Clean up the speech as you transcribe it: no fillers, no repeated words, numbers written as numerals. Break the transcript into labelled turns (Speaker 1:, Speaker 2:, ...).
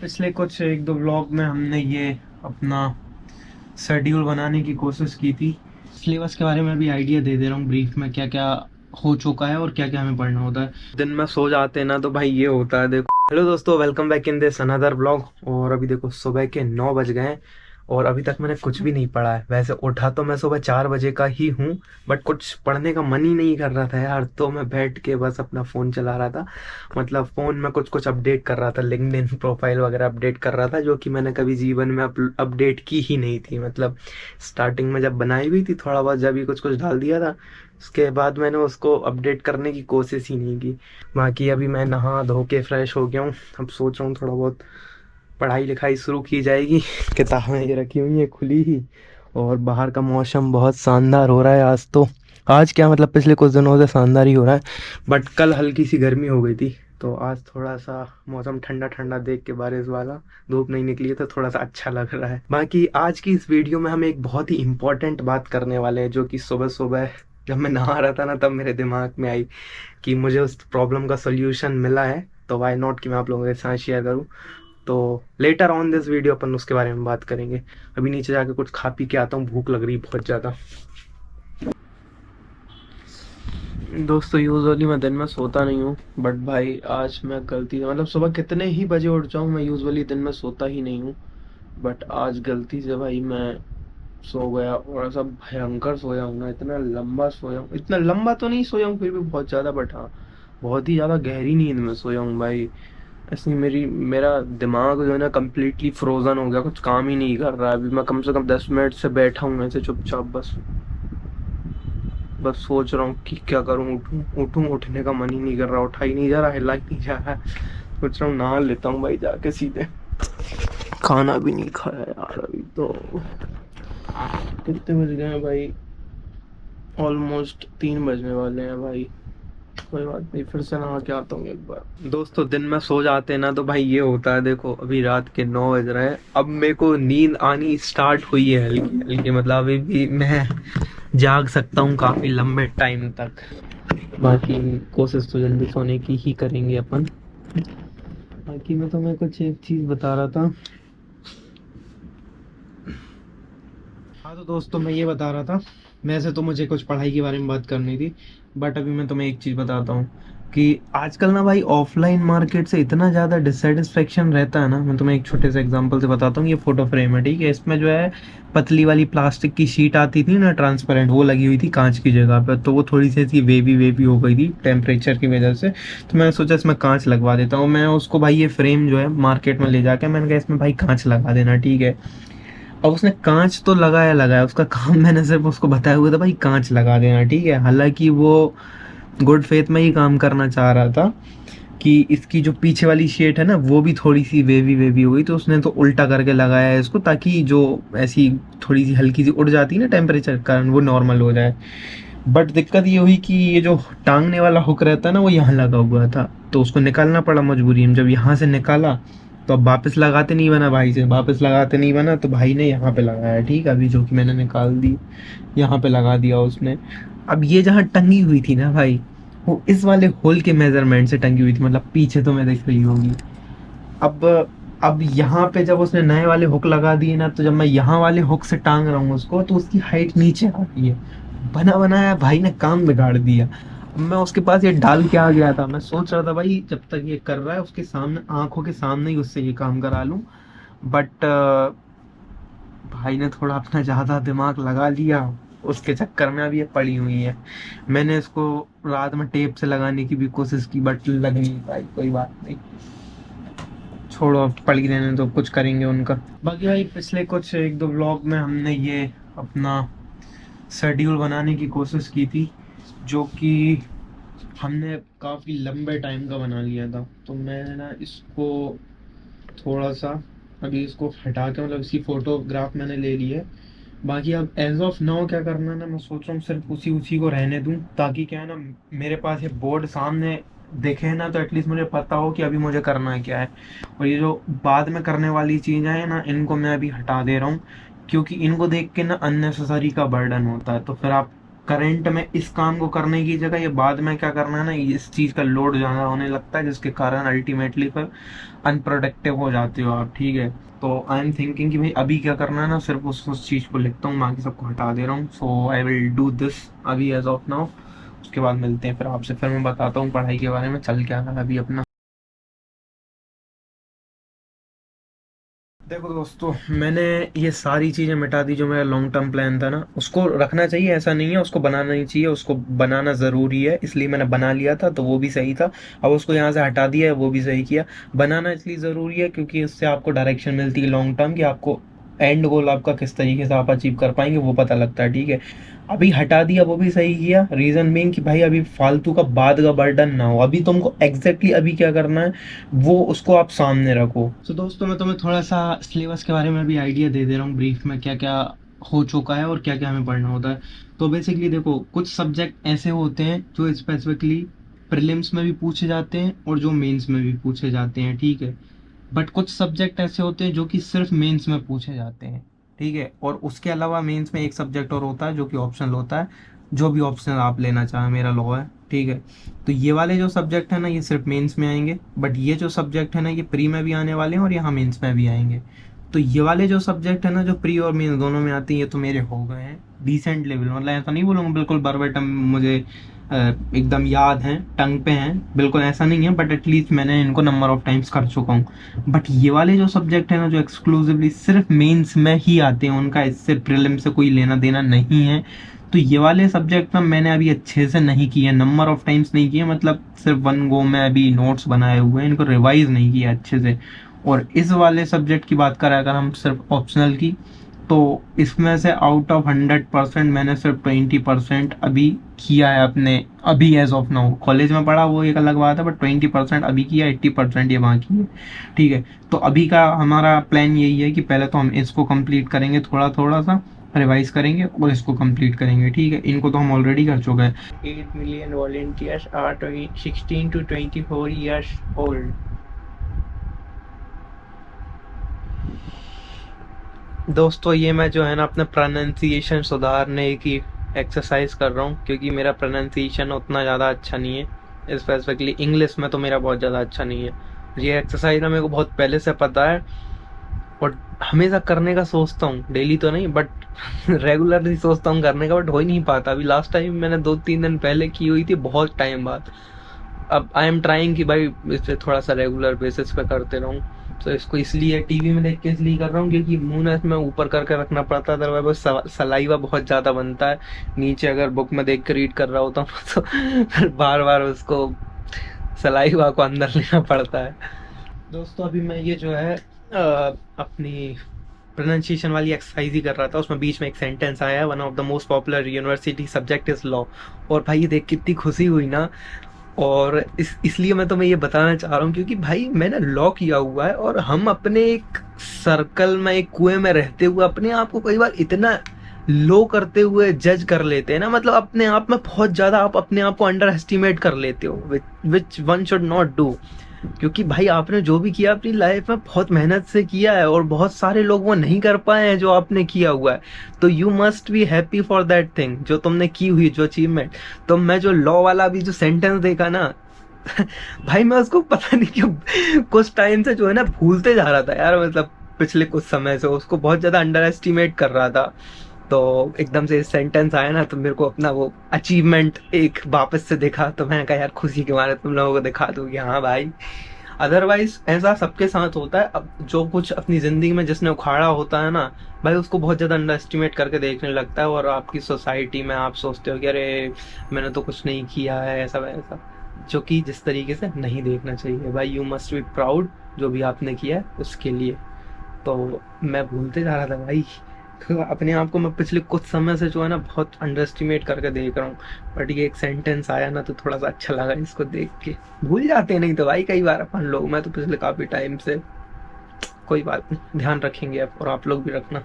Speaker 1: पिछले कुछ एक दो व्लॉग में हमने ये अपना शेड्यूल बनाने की कोशिश की थी। सिलेबस के बारे में भी आइडिया दे रहा हूँ ब्रीफ में, क्या क्या हो चुका है और क्या क्या हमें पढ़ना होता है। दिन में सो जाते हैं ना तो भाई ये होता है। देखो, हेलो दोस्तों, welcome back in this another vlog. और अभी देखो सुबह के 9 बज गए हैं और अभी तक मैंने कुछ भी नहीं पढ़ा है। वैसे उठा तो मैं सुबह 4 बजे का ही हूँ, बट कुछ पढ़ने का मन ही नहीं कर रहा था यार, तो मैं बैठ के बस अपना फ़ोन चला रहा था। मतलब फ़ोन में कुछ कुछ अपडेट कर रहा था, लिंक्डइन प्रोफाइल वगैरह अपडेट कर रहा था, जो कि मैंने कभी जीवन में अपडेट की ही नहीं थी। मतलब स्टार्टिंग में जब बनाई हुई थी थोड़ा बहुत, जब भी कुछ कुछ डाल दिया था, उसके बाद मैंने उसको अपडेट करने की कोशिश ही नहीं की। बाकी अभी मैं नहा धो के फ्रेश हो गया हूँ। अब सोच रहा हूँ थोड़ा बहुत पढ़ाई लिखाई शुरू की जाएगी। किताबें ये रखी हुई हैं खुली ही, और बाहर का मौसम बहुत शानदार हो रहा है आज तो। आज क्या मतलब पिछले कुछ दिनों से शानदार ही हो रहा है, बट कल हल्की सी गर्मी हो गई थी, तो आज थोड़ा सा मौसम ठंडा ठंडा देख के, बारिश वाला, धूप नहीं निकली है तो थोड़ा सा अच्छा लग रहा है। बाकी आज की इस वीडियो में हम एक बहुत ही इंपॉर्टेंट बात करने वाले हैं, जो कि सुबह सुबह जब मैं नहा रहा था ना तब मेरे दिमाग में आई कि मुझे उस प्रॉब्लम का सोल्यूशन मिला है, तो वाई नॉट कि मैं आप लोगों के साथ शेयर करूं। तो लेटर ऑन दिस वीडियो अपन उसके बारे में बात करेंगे। अभी नीचे जाके कुछ खा पी के आता हूँ, भूख लग रही है बहुत ज़्यादा। दोस्तों, यूजुअली मैं दिन में सोता नहीं हूँ, बट भाई आज मैं गलती से, मतलब सुबह कितने ही बजे उठ जाऊँ, मैं यूजुअली दिन में सोता ही नहीं हूँ, बट आज गलती से भाई मैं सो गया और ऐसा भयंकर सोया हूँ ना, इतना लंबा सोया हूँ। इतना लंबा तो नहीं सोया हूँ फिर भी बहुत ज़्यादा, बट हाँ बहुत ही ज़्यादा गहरी नींद में सोया हूँ भाई। ऐसे मेरा दिमाग जो है ना कम्प्लीटली फ्रोजन हो गया, कुछ काम ही नहीं कर रहा है। अभी मैं कम से कम 10 मिनट से बैठा हूँ ऐसे चुपचाप, बस बस सोच रहा हूँ कि क्या करूँ, उठूँ उठूँ, उठने का मन ही नहीं कर रहा, उठा ही नहीं जा रहा, हिला ही नहीं जा रहा है। सोच रहा हूँ नहा लेता हूँ भाई जाके सीधे। खाना भी नहीं खाया यार अभी तो। कितने बज गए हैं भाई? ऑलमोस्ट 3 बजने वाले हैं भाई। कोई बात नहीं, फिर से नहा के आता हूँ एक बार। दोस्तों, दिन में सो जाते हैं ना तो भाई ये होता है। देखो अभी रात के 9 बज रहे हैं, अब मेरे को नींद आनी स्टार्ट हुई है हल्की हल्की। मतलब अभी भी मैं जाग सकता हूँ काफी लंबे टाइम तक। बाकी कोशिश तो जल्दी सोने की ही करेंगे अपन। बाकी मैं तुम्हें कुछ एक चीज बता रहा था। हाँ तो दोस्तों, मैं ये बता रहा था, वैसे तो मुझे कुछ पढ़ाई के बारे में बात करनी थी, बट अभी मैं तुम्हें एक चीज़ बताता हूँ कि आजकल ना भाई ऑफलाइन मार्केट से इतना ज़्यादा डिससेटिस्फेक्शन रहता है ना। मैं तुम्हें एक छोटे से एग्जांपल से बताता हूँ। ये फोटो फ्रेम है, ठीक है। इसमें जो है पतली वाली प्लास्टिक की शीट आती थी ना, ट्रांसपेरेंट, वो लगी हुई थी कांच की जगह पर, तो वो थोड़ी सी ऐसी वेवी वेवी हो गई थी टेम्परेचर की वजह से। तो मैंने सोचा इसमें कांच लगवा देता हूँ। मैं उसको भाई ये फ्रेम जो है मार्केट में ले जाके मैंने कहा इसमें भाई कांच लगा देना, ठीक है। अब उसने कांच तो लगाया लगाया, उसका काम मैंने सिर्फ उसको बताया हुआ था भाई कांच लगा देना, ठीक है। हालांकि वो गुड फेथ में ही काम करना चाह रहा था कि इसकी जो पीछे वाली शीट है ना वो भी थोड़ी सी वेवी वेवी हो गई, तो उसने तो उल्टा करके लगाया है इसको, ताकि जो ऐसी थोड़ी सी हल्की सी उड़ जाती है ना टेम्परेचर के कारण, वो नॉर्मल हो जाए। बट दिक्कत ये हुई कि ये जो टांगने वाला हुक रहता है ना वो यहाँ लगा हुआ था, तो उसको निकालना पड़ा मजबूरी में। जब यहाँ से निकाला तो अब वापस लगाते नहीं बना, भाई से वापस लगाते नहीं बना, तो भाई ने यहाँ पे लगाया, ठीक है। अभी जो कि मैंने निकाल दी, यहाँ पे लगा दिया उसने। अब ये जहाँ टंगी हुई थी ना भाई, वो इस वाले होल के मेजरमेंट से टंगी हुई थी, मतलब पीछे तो मैं देख रही होगी। अब अब यहाँ पे जब उसने नए वाले हुक लगा दिए ना, तो जब मैं यहाँ वाले हुक से टांग रहा हूँ उसको, तो उसकी हाइट नीचे आ रही है। बना बनाया भाई ने काम बिगाड़ दिया। अब मैं उसके पास ये डाल के आ गया था, मैं सोच रहा था भाई जब तक ये कर रहा है उसके सामने, आंखों के सामने ही उससे ये काम करा लूं, बट भाई ने थोड़ा अपना ज़्यादा दिमाग लगा लिया। उसके चक्कर में अब ये पड़ी हुई है। मैंने इसको रात में टेप से लगाने की भी कोशिश की, बट लग नहीं पाई। कोई बात नहीं, छोड़ो, अब पड़ी रहने तो कुछ करेंगे उनका। बाकी भाई पिछले कुछ एक दो व्लॉग में हमने ये अपना शेड्यूल बनाने की कोशिश की थी, जो कि हमने काफ़ी लंबे टाइम का बना लिया था। तो मैं ना इसको थोड़ा सा अभी इसको हटा के, मतलब इसकी फोटोग्राफ मैंने ले ली है। बाकी अब एज ऑफ नाउ क्या करना है ना, मैं सोच रहा हूँ सिर्फ उसी उसी को रहने दूँ, ताकि क्या है ना, मेरे पास ये बोर्ड सामने देखे ना, तो एटलीस्ट मुझे पता हो कि अभी मुझे करना है क्या है। और ये जो बाद में करने वाली चीज़ें हैं ना, इनको मैं अभी हटा दे रहा हूँ, क्योंकि इनको देख के ना अननेसेसरी का बर्डन होता है। तो फिर आप करंट में इस काम को करने की जगह ये बाद में क्या करना है ना, इस चीज का लोड ज्यादा होने लगता है, जिसके कारण अल्टीमेटली फिर अनप्रोडक्टिव हो जाते हो आप, ठीक है। तो आई एम थिंकिंग कि भाई अभी क्या करना है ना, सिर्फ उस चीज को लिखता हूँ, बाकी सबको हटा दे रहा हूँ। सो आई विल डू दिस अभी एज ऑफ नाउ। उसके बाद मिलते हैं फिर आपसे, फिर मैं बताता हूँ पढ़ाई के बारे में चल क्या रहा है अभी अपना। देखो दोस्तों, मैंने ये सारी चीज़ें मिटा दी। जो मेरा लॉन्ग टर्म प्लान था ना, उसको रखना चाहिए ऐसा नहीं है, उसको बनाना नहीं चाहिए, उसको बनाना ज़रूरी है, इसलिए मैंने बना लिया था तो वो भी सही था। अब उसको यहाँ से हटा दिया है, वो भी सही किया। बनाना इसलिए ज़रूरी है क्योंकि इससे आपको डायरेक्शन मिलती है लॉन्ग टर्म, कि आपको एंड गोल आपका किस तरीके से आप अचीव कर पाएंगे वो पता लगता है, ठीक है। अभी हटा दिया, वो भी सही किया। रीज़न बीइंग कि भाई अभी फालतू का बाद का बर्डन ना हो, अभी तुमको एग्जैक्टली अभी क्या करना है वो उसको आप सामने रखो। तो दोस्तों, मैं तुम्हें थोड़ा सा सिलेबस के बारे में भी आइडिया दे दे रहा हूँ ब्रीफ में, क्या क्या हो चुका है और क्या क्या हमें पढ़ना होता है। तो बेसिकली देखो, कुछ सब्जेक्ट ऐसे होते हैं जो स्पेसिफिकली प्रीलिम्स में भी पूछे जाते हैं और जो मेंस में भी पूछे जाते हैं, ठीक है। बट कुछ सब्जेक्ट ऐसे होते हैं जो कि सिर्फ मेंस में पूछे जाते हैं, ठीक है। और उसके अलावा मेंस में एक सब्जेक्ट और होता है जो कि ऑप्शनल होता है, जो भी ऑप्शनल आप लेना चाहें, मेरा लॉ है, ठीक है। तो ये वाले जो सब्जेक्ट है ना, ये सिर्फ मेंस में आएंगे। बट ये जो सब्जेक्ट है ना, ये प्री में भी आने वाले हैं और यहाँ मेंस में भी आएंगे। तो ये वाले जो सब्जेक्ट है ना, जो प्री और मेंस दोनों में आते हैं, ये तो मेरे हो गए हैं डिसेंट लेवल। मतलब ऐसा नहीं बोलूँगा बिल्कुल बरबेटम मुझे एकदम याद हैं, टंग पे हैं, बिल्कुल ऐसा नहीं है, बट एटलीस्ट मैंने इनको नंबर ऑफ टाइम्स कर चुका हूँ। बट ये वाले जो सब्जेक्ट है ना, जो एक्सक्लूसिवली सिर्फ मेंस में ही आते हैं, उनका इससे प्रीलिम से कोई लेना देना नहीं है। तो ये वाले सब्जेक्ट ना मैंने अभी अच्छे से नहीं किए, नंबर ऑफ टाइम्स नहीं किए, मतलब सिर्फ वन गो में अभी नोट्स बनाए हुए हैं, इनको रिवाइज नहीं किया अच्छे से। और इस वाले सब्जेक्ट की बात करें अगर हम सिर्फ ऑप्शनल की, तो इसमें से आउट ऑफ 100% मैंने सिर्फ 20% अभी किया है अपने, अभी एज ऑफ नाउ। कॉलेज में पढ़ा वो एक अलग बात है, बट 20% अभी किया, 80% ये बाकी है, ठीक है। तो अभी का हमारा प्लान यही है कि पहले तो हम इसको कंप्लीट करेंगे, थोड़ा थोड़ा सा रिवाइज करेंगे और इसको कंप्लीट करेंगे, ठीक है। इनको तो हम ऑलरेडी कर चुके हैं। 8 million volunteers are 16 to 24 years old। दोस्तों, ये मैं जो है ना अपना प्रोनाउंसिएशन सुधारने की एक्सरसाइज कर रहा हूँ, क्योंकि मेरा प्रोनाउंसिएशन उतना ज़्यादा अच्छा नहीं है। स्पेसिफिकली इंग्लिश में तो मेरा बहुत ज़्यादा अच्छा नहीं है। ये एक्सरसाइज ना मेरे को बहुत पहले से पता है और हमेशा करने का सोचता हूँ, डेली तो नहीं बट रेगुलरली सोचता हूँ करने का, बट हो ही नहीं पाता। अभी लास्ट टाइम मैंने 2-3 दिन पहले की हुई थी, बहुत टाइम बाद। अब आई एम ट्राइंग कि भाई इसे थोड़ा सा रेगुलर बेसिस पे करते रहूँ। तो इसको इसलिए टीवी में देख के इसलिए कर रहा हूँ क्योंकि मुंह ना इसमें ऊपर करके रखना पड़ता है, अदरवाइज सलाइवा बहुत ज़्यादा बनता है। नीचे अगर बुक में देख कर रीड कर रहा होता हूँ तो फिर बार बार उसको सलाइवा को अंदर लेना पड़ता है। दोस्तों, अभी मैं ये जो है अपनी प्रोनाउंसिएशन वाली एक्सरसाइज ही कर रहा था, उसमें बीच में एक सेंटेंस आया, one of the most popular university subject is law. और भाई ये देख कितनी खुशी हुई ना। और इसलिए मैं तुम्हें ये बताना चाह रहा हूँ क्योंकि भाई मैंने लॉ किया हुआ है, और हम अपने एक सर्कल में, एक कुएं में रहते हुए अपने आप को कई बार इतना लो करते हुए जज कर लेते हैं ना, मतलब अपने आप में बहुत ज्यादा आप अपने आप को अंडर एस्टिमेट कर लेते हो, which one should not do. क्योंकि भाई आपने जो भी किया अपनी लाइफ में बहुत मेहनत से किया है, और बहुत सारे लोग वो नहीं कर पाए हैं जो आपने किया हुआ है। तो you must be happy for that thing जो तुमने की हुई, जो अचीवमेंट। तो मैं जो लॉ वाला भी जो सेंटेंस देखा ना भाई मैं उसको पता नहीं क्यों कुछ टाइम से जो है ना भूलते जा रहा था यार, मतलब पिछले कुछ समय से उसको बहुत ज्यादा अंडर एस्टिमेट कर रहा था। तो एकदम से सेंटेंस आया ना, तो मेरे को अपना वो अचीवमेंट एक वापस से दिखा, तो मैंने कहा यार खुशी के मारे तुम लोगों को दिखा दूं कि हाँ भाई। अदरवाइज ऐसा सबके साथ होता है, अब जो कुछ अपनी जिंदगी में जिसने उखाड़ा होता है ना भाई, उसको बहुत ज्यादा अंडर एस्टिमेट करके देखने लगता है, और आपकी सोसाइटी में आप सोचते हो कि अरे मैंने तो कुछ नहीं किया है, ऐसा वैसा, जो कि जिस तरीके से नहीं देखना चाहिए भाई। यू मस्ट बी प्राउड जो भी आपने किया है उसके लिए। तो मैं भूलते जा रहा था भाई, तो अपने आप को मैं पिछले कुछ समय से जो है ना बहुत अंडर एस्टिमेट करके देख रहा हूँ। बट ये एक सेंटेंस आया ना तो थोड़ा सा अच्छा लगा इसको देख के। भूल जाते हैं नहीं तो भाई कई बार अपन लोग, मैं तो पिछले काफी टाइम से। कोई बात नहीं, ध्यान रखेंगे अब, और आप लोग भी रखना।